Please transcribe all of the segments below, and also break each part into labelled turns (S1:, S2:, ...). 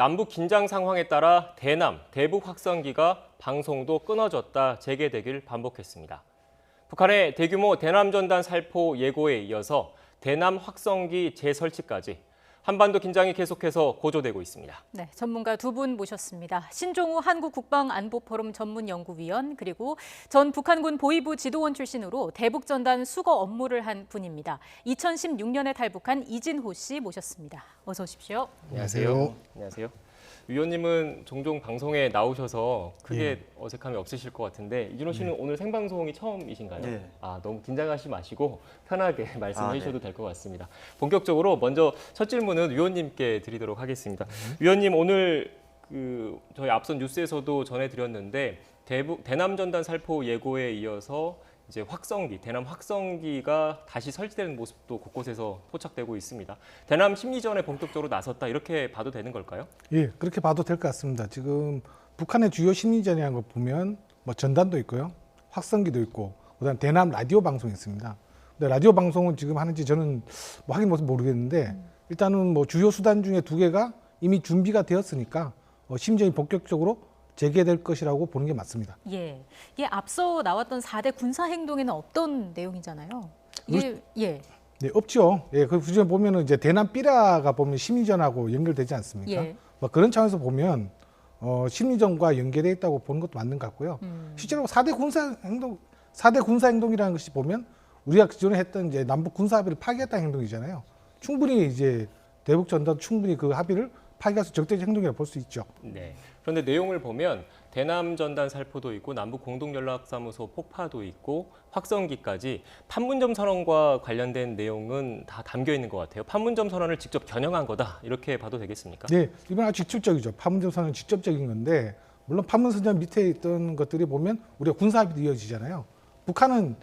S1: 남북 긴장 상황에 따라 대남, 대북 확성기가 방송도 끊어졌다 재개되길 반복했습니다. 북한의 대규모 대남 전단 살포 예고에 이어서 대남 확성기 재설치까지 한반도 긴장이 계속해서 고조되고 있습니다.
S2: 네, 전문가 두 분 모셨습니다. 신종우 한국국방안보포럼 전문연구위원 그리고 전 북한군 보위부 지도원 출신으로 대북전단 수거 업무를 한 분입니다. 2016년에 탈북한 이진호 씨 모셨습니다. 어서 오십시오.
S1: 안녕하세요. 안녕하세요. 위원님은 종종 방송에 나오셔서 크게 어색함이 없으실 것 같은데 이진호 씨는 오늘 생방송이 처음이신가요?
S3: 네.
S1: 너무 긴장하지 마시고 편하게 말씀해 주셔도 될 것 같습니다. 본격적으로 먼저 첫 질문은 위원님께 드리도록 하겠습니다. 위원님 오늘 저희 앞선 뉴스에서도 전해드렸는데 대남 전단 살포 예고에 이어서 이제 확성기, 대남 확성기가 다시 설치되는 모습도 곳곳에서 포착되고 있습니다. 대남 심리전에 본격적으로 나섰다 이렇게 봐도 되는 걸까요?
S4: 예, 그렇게 봐도 될 것 같습니다. 지금 북한의 주요 심리전이라는 걸 보면 뭐 전단도 있고요, 확성기도 있고, 그다음 대남 라디오 방송이 있습니다. 근데 라디오 방송은 지금 하는지 저는 뭐 확인 못해서 모르겠는데 일단은 뭐 주요 수단 중에 두 개가 이미 준비가 되었으니까 심리전이 본격적으로 재개될 것이라고 보는 게 맞습니다.
S2: 예, 이게 앞서 나왔던 4대 군사 행동에는 어떤 내용이잖아요. 이게
S4: 네, 없죠. 예, 그 주변 보면은 이제 대남 삐라가 보면 심리전하고 연결되지 않습니까?
S2: 예.
S4: 뭐 그런 차원에서 보면 심리전과 연계되어 있다고 보는 것도 맞는 것 같고요. 실제로 4대 군사 행동이라는 것이 보면 우리가 기존에 했던 이제 남북 군사 합의를 파기했다는 행동이잖아요. 충분히 이제 대북 전단 충분히 그 합의를 파기해서 적대적 행동이라고 볼 수 있죠.
S1: 네. 그런데 내용을 보면 대남 전단 살포도 있고 남북 공동연락사무소 폭파도 있고 확성기까지 판문점 선언과 관련된 내용은 다 담겨 있는 것 같아요. 판문점 선언을 직접 겨냥한 거다 이렇게 봐도 되겠습니까?
S4: 네, 이건 아주 직접적이죠. 판문점 선언은 직접적인 건데 물론 판문점 선언 밑에 있던 것들이 보면 우리가 군사 합의도 이어지잖아요. 북한은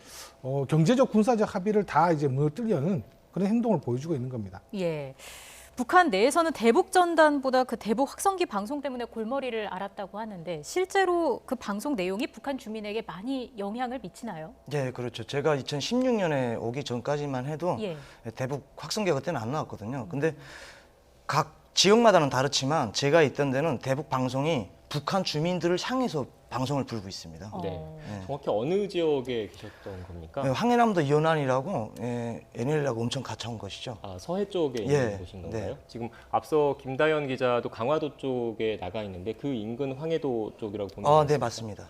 S4: 경제적 군사적 합의를 다 이제 무너뜨리려는 그런 행동을 보여주고 있는 겁니다.
S2: 예. 북한 내에서는 대북 전단보다 그 대북 확성기 방송 때문에 골머리를 앓았다고 하는데 실제로 그 방송 내용이 북한 주민에게 많이 영향을 미치나요?
S3: 네, 그렇죠. 제가 2016년에 오기 전까지만 해도 대북 확성기가 그때는 안 나왔거든요. 근데 각 지역마다는 다르지만 제가 있던 데는 대북 방송이 북한 주민들을 향해서 방송을 불고 있습니다.
S1: 네. 정확히 어느 지역에 계셨던 겁니까?
S3: 네, 황해남도 연안이라고 NLL하고 엄청 가까운 것이죠.
S1: 서해 쪽에 있는 곳인 건가요? 지금 앞서 김다연 기자도 강화도 쪽에 나가 있는데 그 인근 황해도 쪽이라고 보면
S3: 네, 맞습니다.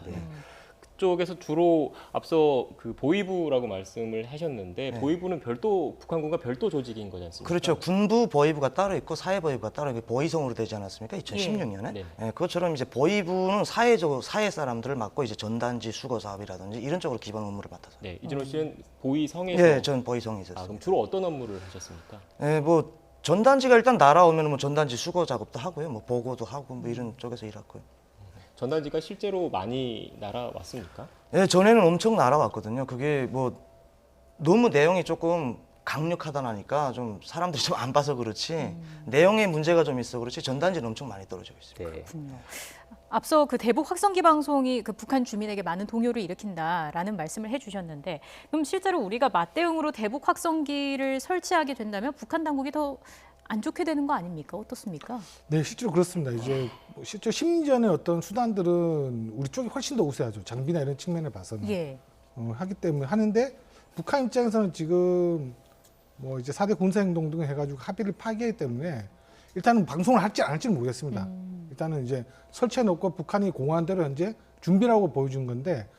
S1: 그쪽에서 주로 앞서 그 보위부라고 말씀을 하셨는데 보위부는 별도 북한군과 별도 조직인 거지 않습니까?
S3: 그렇죠. 군부 보위부가 따로 있고 사회 보위부가 따로 있고 보위성으로 되지 않았습니까? 2016년에.
S1: 네.
S3: 그것처럼 이제 보위부는 사회 사람들을 맡고 이제 전단지 수거 사업이라든지 이런 쪽으로 기본 업무를 맡아서.
S1: 네, 이진호 씨는 보위성에서.
S3: 네, 전 보위성에 있었어요.
S1: 그럼 주로 어떤 업무를 하셨습니까?
S3: 뭐 전단지가 일단 날아오면 뭐 전단지 수거 작업도 하고요, 뭐 보고도 하고 뭐 이런 쪽에서 일했고요.
S1: 전단지가 실제로 많이 날아왔습니까?
S3: 네, 전에는 엄청 날아왔거든요. 그게 뭐 너무 내용이 조금 강력하다니까 좀 사람들이 좀 안 봐서 그렇지 내용에 문제가 좀 있어 그렇지 전단지는 엄청 많이 떨어지고 있습니다.
S1: 네.
S2: 앞서 그 대북 확성기 방송이 그 북한 주민에게 많은 동요를 일으킨다라는 말씀을 해주셨는데 그럼 실제로 우리가 맞대응으로 대북 확성기를 설치하게 된다면 북한 당국이 더 안 좋게 되는 거 아닙니까? 어떻습니까?
S4: 네, 실제로 그렇습니다. 이제 실제 심리전의 어떤 수단들은 우리 쪽이 훨씬 더 우세하죠. 장비나 이런 측면에 봐서는. 하기 때문에 하는데 북한 입장에서는 지금 뭐 이제 4대 군사행동 등을 해가지고 합의를 파기하기 때문에 일단은 방송을 할지 안 할지는 모르겠습니다. 일단은 이제 설치해놓고 북한이 공허한 대로 현재 준비라고 보여준 건데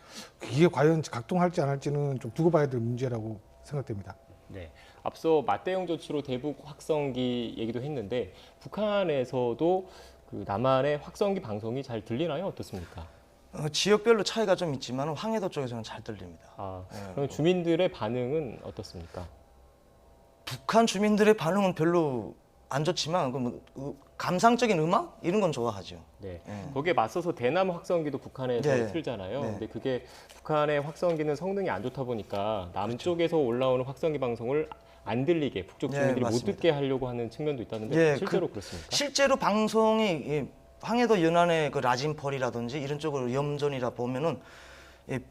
S4: 이게 과연 각동할지 안 할지는 좀 두고 봐야 될 문제라고 생각됩니다.
S1: 네. 앞서 맞대응 조치로 대북 확성기 얘기도 했는데 북한에서도 그 남한의 확성기 방송이 잘 들리나요? 어떻습니까?
S3: 지역별로 차이가 좀 있지만 황해도 쪽에서는 잘 들립니다.
S1: 그럼 주민들의 반응은 어떻습니까?
S3: 북한 주민들의 반응은 별로 안 좋지만 감상적인 음악 이런 건 좋아하죠.
S1: 네. 거기에 맞서서 대남 확성기도 북한에서 틀잖아요. 근데 그게 북한의 확성기는 성능이 안 좋다 보니까 남쪽에서 올라오는 확성기 방송을 안 들리게 북쪽 주민들이 못 듣게 하려고 하는 측면도 있다는데 실제로 그렇습니까?
S3: 실제로 방송이 황해도 연안의 그 라진펄이라든지 이런 쪽으로 염전이라 보면은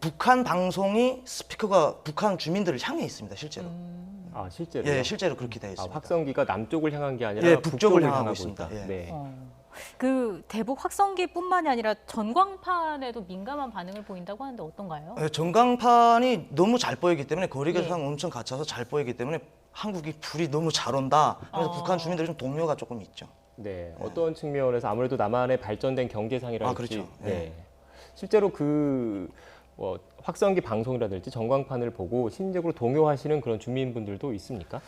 S3: 북한 방송이 스피커가 북한 주민들을 향해 있습니다. 실제로.
S1: 실제로?
S3: 예, 실제로 그렇게 되어 있습니다.
S1: 확성기가 남쪽을 향한 게 아니라
S3: 북쪽을 향하고 있습니다.
S1: 네.
S2: 그 대북 확성기뿐만이 아니라 전광판에도 민감한 반응을 보인다고 하는데 어떤가요?
S3: 전광판이 너무 잘 보이기 때문에 거리계산
S2: 예.
S3: 엄청 갖춰서 잘 보이기 때문에 한국이 불이 너무 잘 온다. 그래서 북한 주민들이 좀 동요가 조금 있죠.
S1: 네, 어떤 측면에서 아무래도 남한의 발전된 경제상이랄지,
S3: 그렇죠.
S1: 네. 실제로 확성기 방송이라든지 전광판을 보고 심리적으로 동요하시는 그런 주민분들도 있습니까?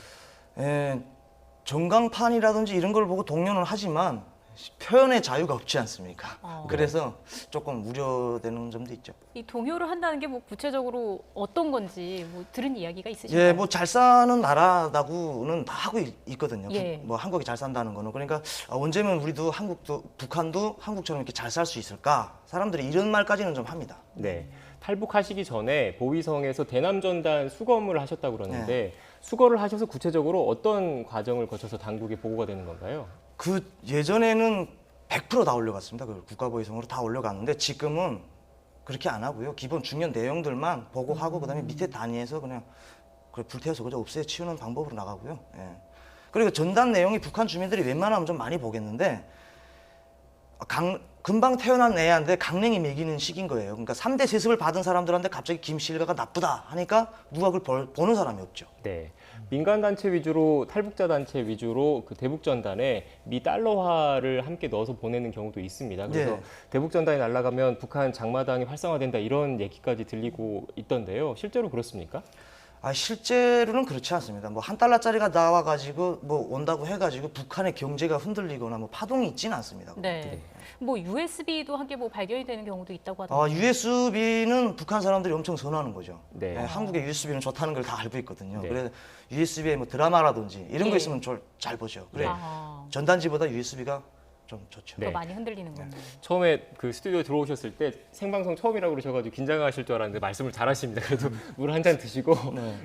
S3: 전광판이라든지 이런 걸 보고 동요는 하지만 표현의 자유가 없지 않습니까? 그래서 조금 우려되는 점도 있죠.
S2: 이 동요를 한다는 게 뭐 구체적으로 어떤 건지 뭐 들은 이야기가 있으신가요?
S3: 예, 뭐 잘 사는 나라라고는 다 하고 있거든요.
S2: 예.
S3: 뭐 한국이 잘 산다는 거는. 그러니까 언제면 우리도 북한도 한국처럼 이렇게 잘 살 수 있을까? 사람들이 이런 말까지는 좀 합니다.
S1: 네. 탈북하시기 전에 보위성에서 대남전단 수거 업무를 하셨다고 그러는데 수거를 하셔서 구체적으로 어떤 과정을 거쳐서 당국에 보고가 되는 건가요?
S3: 그 예전에는 100% 다 올려갔습니다. 그 국가보위성으로 다 올려갔는데 지금은 그렇게 안 하고요. 기본 중요한 내용들만 보고하고 그다음에 밑에 단위에서 그냥 불태워서 그저 없애치우는 방법으로 나가고요. 예. 그리고 전단 내용이 북한 주민들이 웬만하면 좀 많이 보겠는데 금방 태어난 애한테 강냉이 먹이는 식인 거예요. 그러니까 3대 세습을 받은 사람들한테 갑자기 김씨 일가가 나쁘다 하니까 누가 그걸 보는 사람이 없죠.
S1: 네. 민간 단체 위주로 탈북자 단체 위주로 그 대북 전단에 미 달러화를 함께 넣어서 보내는 경우도 있습니다. 그래서
S3: 네.
S1: 대북 전단이 날아가면 북한 장마당이 활성화된다 이런 얘기까지 들리고 있던데요. 실제로 그렇습니까?
S3: 실제로는 그렇지 않습니다. 뭐 $1짜리가 나와가지고 뭐 온다고 해가지고 북한의 경제가 흔들리거나 뭐 파동이 있지는 않습니다.
S2: 네. 뭐 USB도 함께 뭐 발견이 되는 경우도 있다고 하던데요.
S3: USB는 북한 사람들이 엄청 선호하는 거죠.
S1: 네.
S3: 한국의 USB는 좋다는 걸 다 알고 있거든요.
S1: 네.
S3: 그래서 USB에 뭐 드라마라든지 이런 거
S2: 예.
S3: 있으면 잘 보죠. 그래
S2: 아,
S3: 전단지보다 USB가 좀 좋죠.
S2: 더
S1: 네.
S2: 많이 흔들리는 거네요.
S1: 처음에 그 스튜디오 들어오셨을 때 생방송 처음이라고 그러셔가지고 긴장하실 줄 알았는데 말씀을 잘하십니다. 그래도 물 한 잔 드시고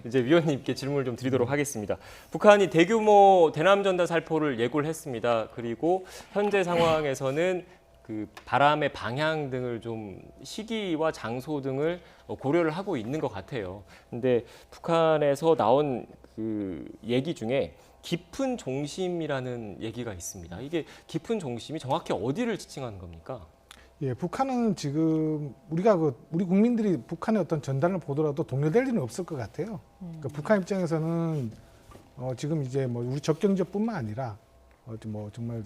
S1: 이제 위원님께 질문을 좀 드리도록 하겠습니다. 북한이 대규모 대남전단 살포를 예고를 했습니다. 그리고 현재 상황에서는 그 바람의 방향 등을 좀 시기와 장소 등을 고려를 하고 있는 것 같아요. 근데 북한에서 나온 그 얘기 중에 깊은 종심이라는 얘기가 있습니다. 이게 깊은 종심이 정확히 어디를 지칭하는 겁니까?
S4: 예, 북한은 지금 우리 국민들이 북한의 어떤 전단을 보더라도 동요될 일은 없을 것 같아요. 그러니까 북한 입장에서는 지금 이제 뭐 우리 적경 지역뿐만 아니라 뭐 정말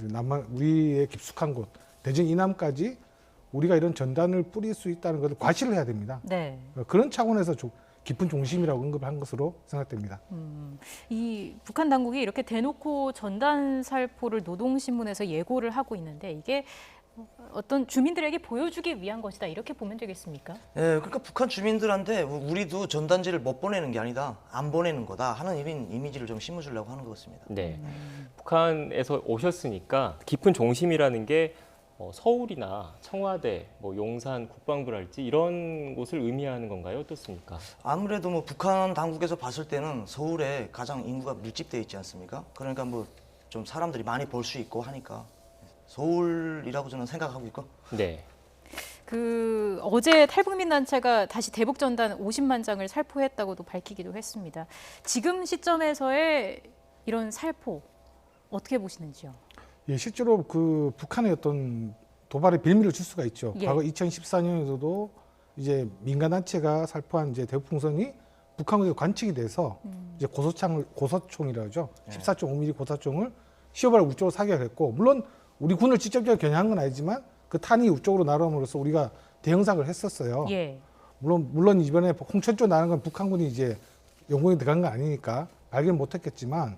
S4: 우리의 깊숙한 곳 대전 이남까지 우리가 이런 전단을 뿌릴 수 있다는 것을 과시를 해야 됩니다.
S2: 네.
S4: 그런 차원에서 깊은 종심이라고 언급한 것으로 생각됩니다.
S2: 이 북한 당국이 이렇게 대놓고 전단 살포를 노동신문에서 예고를 하고 있는데 이게 어떤 주민들에게 보여주기 위한 것이다 이렇게 보면 되겠습니까?
S3: 예, 그러니까 북한 주민들한테 우리도 전단지를 못 보내는 게 아니다, 안 보내는 거다 하는 이런 이미지를 좀 심어주려고 하는 것 같습니다.
S1: 네. 북한에서 오셨으니까 깊은 종심이라는 게 서울이나 청와대, 뭐 용산, 국방부랄지 이런 곳을 의미하는 건가요? 어떻습니까?
S3: 아무래도 뭐 북한 당국에서 봤을 때는 서울에 가장 인구가 밀집되어 있지 않습니까? 그러니까 뭐 좀 사람들이 많이 볼 수 있고 하니까 서울이라고 저는 생각하고 있고.
S1: 네.
S2: 그 어제 탈북민 단체가 다시 대북 전단 50만 장을 살포했다고도 밝히기도 했습니다. 지금 시점에서의 이런 살포 어떻게 보시는지요?
S4: 예, 실제로 그 북한의 어떤 도발의 빌미를 줄 수가 있죠.
S2: 예.
S4: 과거 2014년에도 이제 민간단체가 살포한 이제 대북풍선이 북한국에 관측이 돼서 이제 고소총이라고 하죠. 14.5mm 고사총을 시어발 우쪽으로 사격했고, 물론 우리 군을 직접적으로 겨냥한 건 아니지만 그 탄이 우쪽으로 날아옴으로써 우리가 대응사격을 했었어요.
S2: 예.
S4: 물론 이번에 홍천 쪽 나는 건 북한군이 이제 영공에 들어간 건 아니니까 발견을 못했겠지만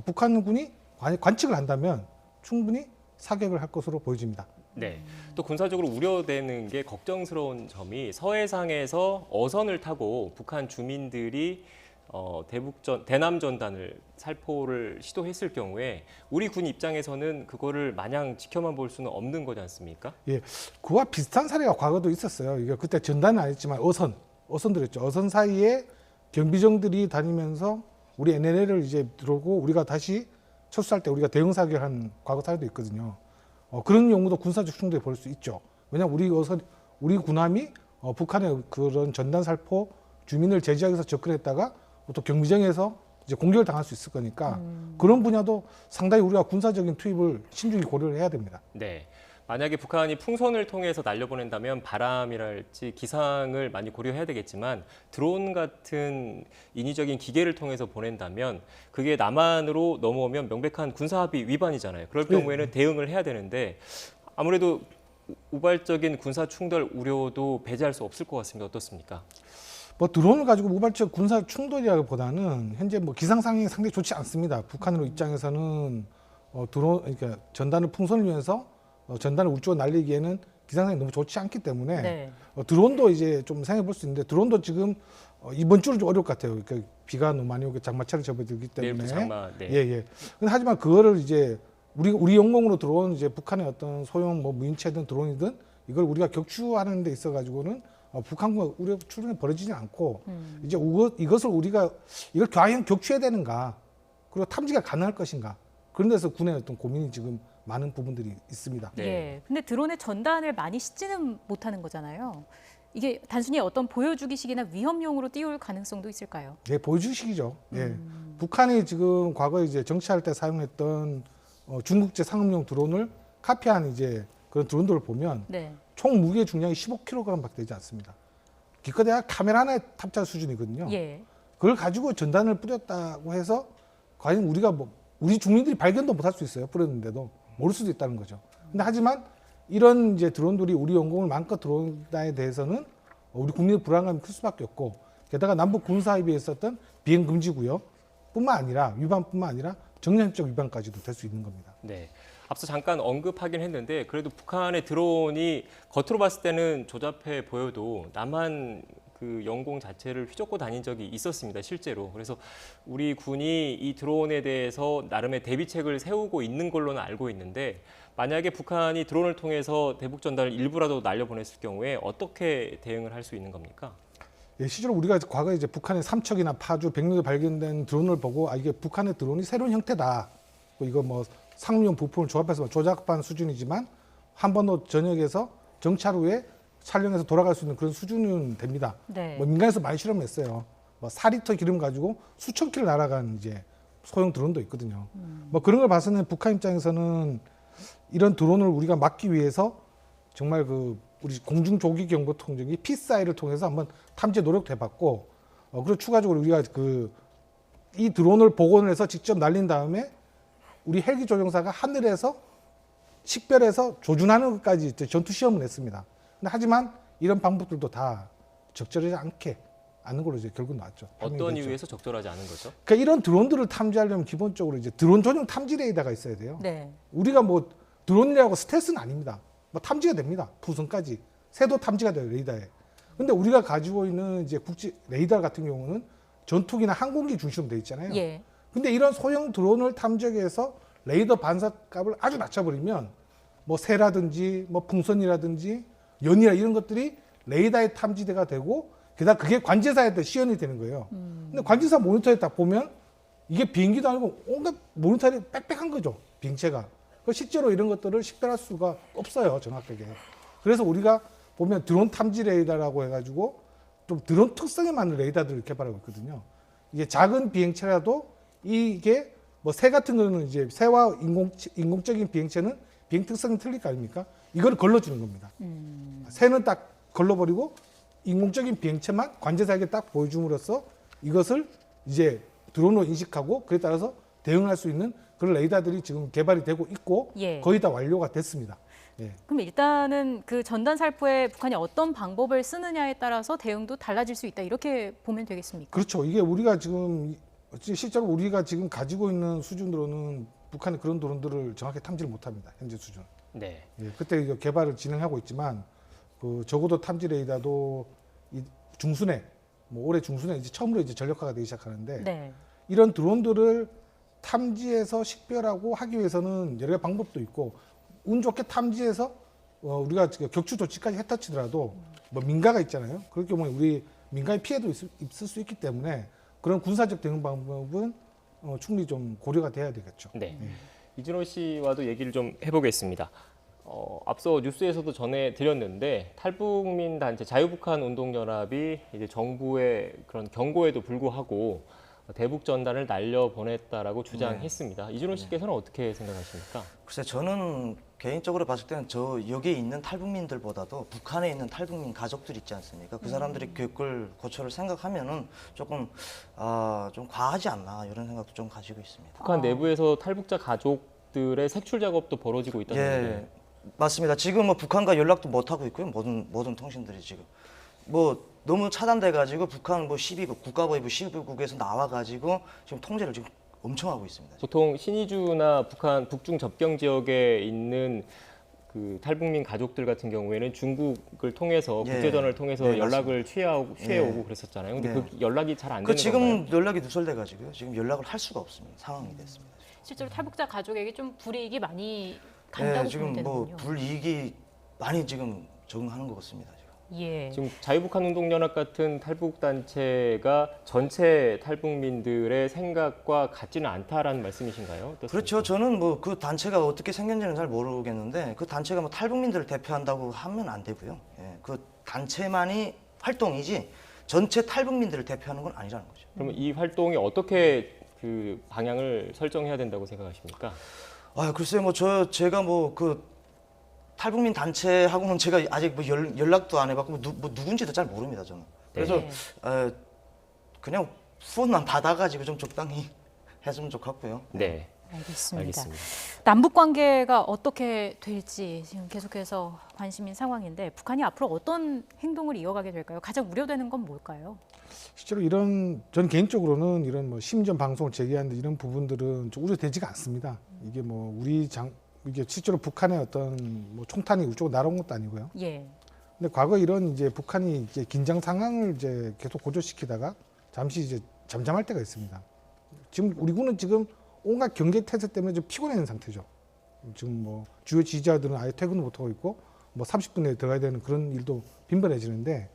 S4: 북한군이 관측을 한다면 충분히 사격을 할 것으로 보여집니다.
S1: 네. 또 군사적으로 우려되는 게 걱정스러운 점이 서해상에서 어선을 타고 북한 주민들이 대남 전단을 살포를 시도했을 경우에 우리 군 입장에서는 그거를 마냥 지켜만 볼 수는 없는 거지 않습니까?
S4: 예, 그와 비슷한 사례가 과거도 있었어요. 이게 그때 전단은 아니지만 어선들이었죠. 어선 사이에 경비정들이 다니면서 우리 NLL을 이제 들어오고 우리가 다시 철수할 때 우리가 대응 사격한 과거 사례도 있거든요. 그런 경우도 군사적 충돌이 벌일 수 있죠. 왜냐하면 우리 군함이 북한의 그런 전단 살포 주민을 제지하기 위해서 접근했다가 또 경비정에서 이제 공격을 당할 수 있을 거니까 그런 분야도 상당히 우리가 군사적인 투입을 신중히 고려를 해야 됩니다.
S1: 네. 만약에 북한이 풍선을 통해서 날려보낸다면 바람이랄지 기상을 많이 고려해야 되겠지만 드론 같은 인위적인 기계를 통해서 보낸다면 그게 남한으로 넘어오면 명백한 군사합의 위반이잖아요. 그럴 경우에는 대응을 해야 되는데 아무래도 우발적인 군사 충돌 우려도 배제할 수 없을 것 같습니다. 어떻습니까?
S4: 뭐 드론을 가지고 우발적 군사 충돌이라기보다는 현재 뭐 기상 상황이 상당히 좋지 않습니다. 북한으로 입장에서는 드론 그러니까 전단을 풍선을 이용해서 전단을 우리 쪽으로 날리기에는 기상상이 너무 좋지 않기 때문에
S2: 네.
S4: 드론도 이제 좀 생각해 볼 수 있는데 드론도 지금 이번 주는 좀 어려울 것 같아요. 그러니까 비가 너무 많이 오고 장마철이 접어들기 때문에.
S1: 내일부터 장마. 네.
S4: 예. 근데 하지만 그거를 이제 우리 영공으로 들어온 이제 북한의 어떤 소형 뭐 무인체든 드론이든 이걸 우리가 격추하는 데 있어 가지고는 북한과 우리 출전이 벌어지지 않고 이제 이것을 우리가 이걸 과연 격추해야 되는가 그리고 탐지가 가능할 것인가 그런 데서 군의 어떤 고민이 지금 많은 부분들이 있습니다.
S1: 네.
S2: 예. 근데 드론의 전단을 많이 싣지는 못하는 거잖아요. 이게 단순히 어떤 보여주기식이나 위험용으로 띄울 가능성도 있을까요?
S4: 예, 보여주식이죠. 예. 북한이 지금 과거에 이제 정치할 때 사용했던 중국제 상업용 드론을 카피한 이제 그런 드론들을 보면
S2: 네.
S4: 총 무게 중량이 15kg밖에 되지 않습니다. 기껏해야 카메라 하나에 탑재할 수준이거든요.
S2: 예.
S4: 그걸 가지고 전단을 뿌렸다고 해서 과연 우리가 우리 국민들이 발견도 못할 수 있어요. 뿌렸는데도 모를 수도 있다는 거죠. 근데 하지만 이런 이제 드론들이 우리 영공을 마음껏 들어온다에 대해서는 우리 국민의 불안감이 클 수밖에 없고 게다가 남북 군사 합의에 있었던 비행 금지 구역뿐만 아니라 위반뿐만 아니라 정량적 위반까지도 될 수 있는 겁니다.
S1: 네. 앞서 잠깐 언급하긴 했는데 그래도 북한의 드론이 겉으로 봤을 때는 조잡해 보여도 남한 그 영공 자체를 휘젓고 다닌 적이 있었습니다. 실제로. 그래서 우리 군이 이 드론에 대해서 나름의 대비책을 세우고 있는 걸로는 알고 있는데 만약에 북한이 드론을 통해서 대북 전단을 일부라도 날려보냈을 경우에 어떻게 대응을 할 수 있는 겁니까?
S4: 예, 실제로 우리가 과거에 이제 북한의 삼척이나 파주, 백록에 발견된 드론을 보고 이게 북한의 드론이 새로운 형태다. 이거 뭐 상용용 부품을 조합해서 조작한 수준이지만 한 번도 전역에서 정찰 후에 촬영해서 돌아갈 수 있는 그런 수준은 됩니다.
S2: 네.
S4: 뭐 민간에서 많이 실험했어요. 뭐 4리터 기름 가지고 수천 킬로 날아간 이제 소형 드론도 있거든요. 뭐 그런 걸 봐서는 북한 입장에서는 이런 드론을 우리가 막기 위해서 정말 우리 공중조기경보통제기 PSI를 통해서 한번 탐지 노력도 해봤고, 그리고 추가적으로 우리가 이 드론을 복원을 해서 직접 날린 다음에 우리 헬기 조종사가 하늘에서 식별해서 조준하는 것까지 전투 시험을 했습니다. 근데 하지만 이런 방법들도 다 적절하지 않는 걸로 이제 결국 나왔죠.
S1: 어떤 이유에서 적절하지 않은 거죠?
S4: 그러니까 이런 드론들을 탐지하려면 기본적으로 이제 드론 전용 탐지 레이더가 있어야 돼요.
S2: 네.
S4: 우리가 뭐 드론이라고 스텔스는 아닙니다. 뭐 탐지가 됩니다. 부선까지 새도 탐지가 돼요 레이더에. 근데 우리가 가지고 있는 이제 국제 레이더 같은 경우는 전투기나 항공기 중심으로 돼 있잖아요.
S2: 예.
S4: 근데 이런 소형 드론을 탐지해서 레이더 반사값을 아주 낮춰버리면 뭐 새라든지 뭐 풍선이라든지 연이라 이런 것들이 레이더에 탐지대가 되고 게다가 그게 관제사에 시연이 되는 거예요. 근데 관제사 모니터에 딱 보면 이게 비행기도 아니고 온갖 모니터이 빽빽한 거죠. 비행체가. 실제로 이런 것들을 식별할 수가 없어요. 정확하게. 그래서 우리가 보면 드론 탐지 레이더라고 해가지고 좀 드론 특성에 맞는 레이더들을 개발하고 있거든요. 이게 작은 비행체라도 이게 뭐 새 같은 거는 이제 새와 인공적인 비행체는 비행 특성이 틀릴 거 아닙니까? 이걸 걸러주는 겁니다. 새는 딱 걸러버리고 인공적인 비행체만 관제사에게 딱 보여줌으로써 이것을 이제 드론으로 인식하고 그에 따라서 대응할 수 있는 그런 레이더들이 지금 개발이 되고 있고
S2: 예.
S4: 거의 다 완료가 됐습니다. 예.
S2: 그럼 일단은 그 전단 살포에 북한이 어떤 방법을 쓰느냐에 따라서 대응도 달라질 수 있다 이렇게 보면 되겠습니까?
S4: 그렇죠. 이게 우리가 지금 실제로 우리가 지금 가지고 있는 수준으로는 북한이 그런 드론들을 정확히 탐지를 못합니다. 현재 수준.
S1: 네.
S4: 예, 그때 이거 개발을 진행하고 있지만 적어도 탐지 레이더도 이 중순에 올해 중순에 이제 처음으로 이제 전력화가 되기 시작하는데
S2: 네.
S4: 이런 드론들을 탐지해서 식별하고 하기 위해서는 여러 가지 방법도 있고 운 좋게 탐지해서 우리가 격추 조치까지 했다치더라도 뭐 민가가 있잖아요. 그럴 경우에 우리 민가의 피해도 있을 수 있기 때문에 그런 군사적 대응 방법은 충분히 좀 고려가 돼야 되겠죠.
S1: 네. 이준호 씨와도 얘기를 좀 해보겠습니다. 앞서 뉴스에서도 전해드렸는데 탈북민 단체 자유북한 운동연합이 이제 정부의 그런 경고에도 불구하고 대북 전단을 날려 보냈다라고 주장했습니다. 이준호 씨께서는 어떻게 생각하십니까?
S3: 글쎄 저는 개인적으로 봤을 때는 저 여기에 있는 탈북민들보다도 북한에 있는 탈북민 가족들 있지 않습니까? 그 사람들이 겪을 고초를 생각하면은 조금 좀 과하지 않나 이런 생각도 좀 가지고 있습니다.
S1: 북한 내부에서 탈북자 가족들의 색출 작업도 벌어지고 있다는데.
S3: 맞습니다. 지금 뭐 북한과 연락도 못 하고 있고요. 모든 통신들이 지금 뭐 너무 차단돼가지고 북한 뭐 12국 국가보위부 12국에서 나와가지고 지금 통제를 지금 엄청 하고 있습니다.
S1: 보통 신의주나 북한 북중 접경 지역에 있는 그 탈북민 가족들 같은 경우에는 중국을 통해서 국제전화를 통해서 연락을 취해오고 그랬었잖아요. 근데 그 연락이 잘 안 되는
S3: 지금
S1: 건가요?
S3: 연락이 누설돼가지고요. 지금 연락을 할 수가 없습니다. 상황이 됐습니다.
S2: 실제로 탈북자 가족에게 좀 불이익이 많이 간다고
S3: 지금
S2: 보면
S3: 뭐
S2: 되는군요.
S3: 불이익이 많이 지금 적응하는 것 같습니다. 지금.
S2: 예.
S1: 지금 자유북한운동연합 같은 탈북 단체가 전체 탈북민들의 생각과 같지는 않다라는 말씀이신가요? 어떻습니까?
S3: 그렇죠. 저는 뭐 그 단체가 어떻게 생겼는지는 잘 모르겠는데 그 단체가 뭐 탈북민들을 대표한다고 하면 안 되고요. 그 단체만이 활동이지 전체 탈북민들을 대표하는 건 아니라는 거죠.
S1: 그러면 이 활동이 어떻게 그 방향을 설정해야 된다고 생각하십니까?
S3: 글쎄 뭐 제가 뭐 그 탈북민 단체하고는 제가 아직 뭐 연락도 안 해봤고 뭐 누군지도 잘 모릅니다 저는. 그래서 그냥 후원만 받아가지고 좀 적당히 했으면 좋겠고요.
S1: 네.
S2: 알겠습니다. 남북 관계가 어떻게 될지 지금 계속해서 관심인 상황인데 북한이 앞으로 어떤 행동을 이어가게 될까요? 가장 우려되는 건 뭘까요?
S4: 실제로 저는 개인적으로는 이런 뭐 심전 방송을 제기하는 이런 부분들은 좀 우려되지가 않습니다. 이게 뭐 이게 실제로 북한의 어떤 뭐 총탄이 우리 쪽으로 날아온 것도 아니고요.
S2: 예.
S4: 근데 과거 이런 이제 북한이 이제 긴장 상황을 이제 계속 고조시키다가 잠시 이제 잠잠할 때가 있습니다. 지금 우리 군은 지금 온갖 경계 태세 때문에 좀 피곤해 있는 상태죠. 지금 뭐 주요 지지자들은 아예 퇴근을 못 하고 있고 뭐 30분 내에 들어가야 되는 그런 일도 빈번해지는데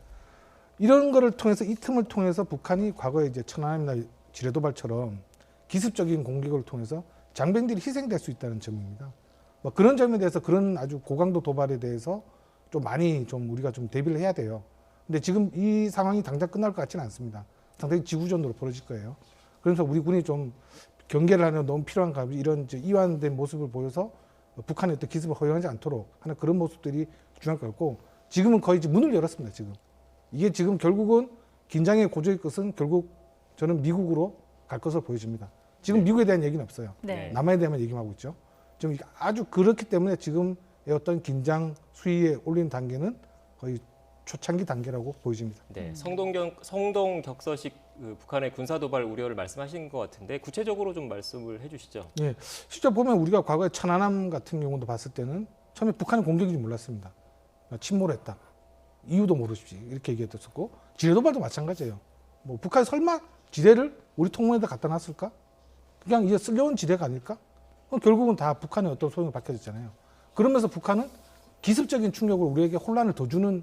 S4: 이런 거를 통해서 이 틈을 통해서 북한이 과거에 이제 천안함이나 지뢰도발처럼 기습적인 공격을 통해서 장병들이 희생될 수 있다는 점입니다. 뭐 그런 점에 대해서 그런 아주 고강도 도발에 대해서 좀 많이 좀 우리가 좀 대비를 해야 돼요. 근데 지금 이 상황이 당장 끝날 것 같지는 않습니다. 상당히 지구전으로 벌어질 거예요. 그래서 우리 군이 좀 경계를 하는 너무 필요한가 이런 이제 이완된 모습을 보여서 북한의 어떤 기습을 허용하지 않도록 하는 그런 모습들이 중요할 것 같고 지금은 거의 이제 문을 열었습니다. 지금 이게 지금 결국은 긴장의 고조의 것은 결국 저는 미국으로 갈 것으로 보여집니다. 지금 미국에 대한 얘기는 없어요.
S2: 네.
S4: 남한에 대한 얘기만 하고 있죠. 지금 아주 그렇기 때문에 지금의 어떤 긴장 수위에 올리는 단계는 거의 초창기 단계라고 보여집니다.
S1: 네, 성동격서식 그 북한의 군사 도발 우려를 말씀하신 것 같은데 구체적으로 좀 말씀을 해주시죠.
S4: 예, 실제 보면 우리가 과거에 천안함 같은 경우도 봤을 때는 처음에 북한이 공격인지 몰랐습니다. 침몰했다. 이유도 모르지 이렇게 얘기했었고 지뢰도발도 마찬가지예요. 뭐 북한이 설마 지뢰를 우리 통로에다 갖다 놨을까? 그냥 이제 쓸려온 지뢰가 아닐까? 그럼 결국은 다 북한의 어떤 소용이 밝혀졌잖아요. 그러면서 북한은 기습적인 충격을 우리에게 혼란을 더 주는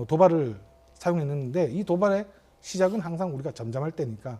S4: 도발을 사용했는데 이 도발의 시작은 항상 우리가 잠잠할 때니까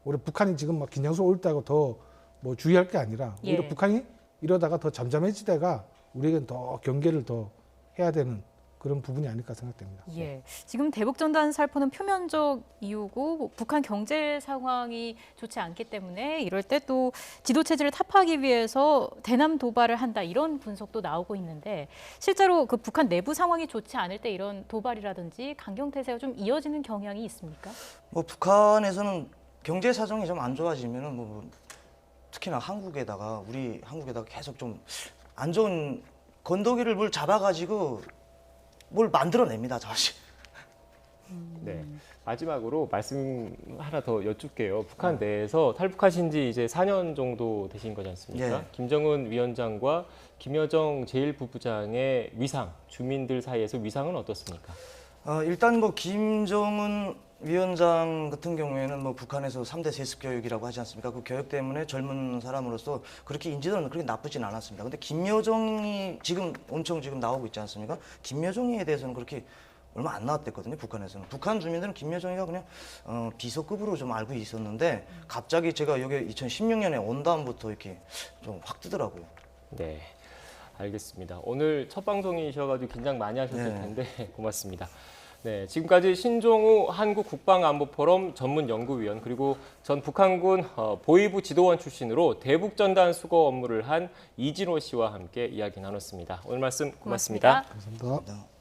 S4: 우리 북한이 지금 막 긴장수 올 때하고 더 뭐 주의할 게 아니라 오히려 북한이 이러다가 더 잠잠해지다가 우리에겐 더 경계를 더 해야 되는 그런 부분이 아닐까 생각됩니다.
S2: 예. 지금 대북전단 살포는 표면적 이유고 북한 경제 상황이 좋지 않기 때문에 이럴 때 또 지도 체제를 타파하기 위해서 대남 도발을 한다 이런 분석도 나오고 있는데 실제로 그 북한 내부 상황이 좋지 않을 때 이런 도발이라든지 강경 태세가 좀 이어지는 경향이 있습니까?
S3: 뭐 북한에서는 경제 사정이 좀 안 좋아지면은 뭐 특히나 우리 한국에다가 계속 좀 안 좋은 건더기를 뭘 잡아가지고 뭘 만들어냅니다, 사실.
S1: 네. 마지막으로 말씀 하나 더 여쭙게요. 북한 내에서 탈북하신 지 이제 4년 정도 되신 거지 않습니까?
S3: 예.
S1: 김정은 위원장과 김여정 제1부부장의 위상, 주민들 사이에서 위상은 어떻습니까?
S3: 일단 뭐 김정은 위원장 같은 경우에는 뭐 북한에서 3대 세습 교육이라고 하지 않습니까? 그 교육 때문에 젊은 사람으로서 그렇게 인지도는 그렇게 나쁘진 않았습니다. 근데 김여정이 지금 엄청 지금 나오고 있지 않습니까? 김여정에 대해서는 그렇게 얼마 안 나왔댔거든요, 북한에서는. 북한 주민들은 김여정이가 그냥 비서급으로 좀 알고 있었는데 갑자기 제가 여기 2016년에 온 다음부터 이렇게 좀 확 뜨더라고요.
S1: 네. 알겠습니다. 오늘 첫 방송이셔가지고 긴장 많이 하셨을
S3: 네.
S1: 텐데 고맙습니다. 네, 지금까지 신종우 한국국방안보포럼 전문연구위원 그리고 전 북한군 보위부 지도원 출신으로 대북전단 수거 업무를 한 이진호 씨와 함께 이야기 나눴습니다. 오늘 말씀 고맙습니다.
S4: 감사합니다.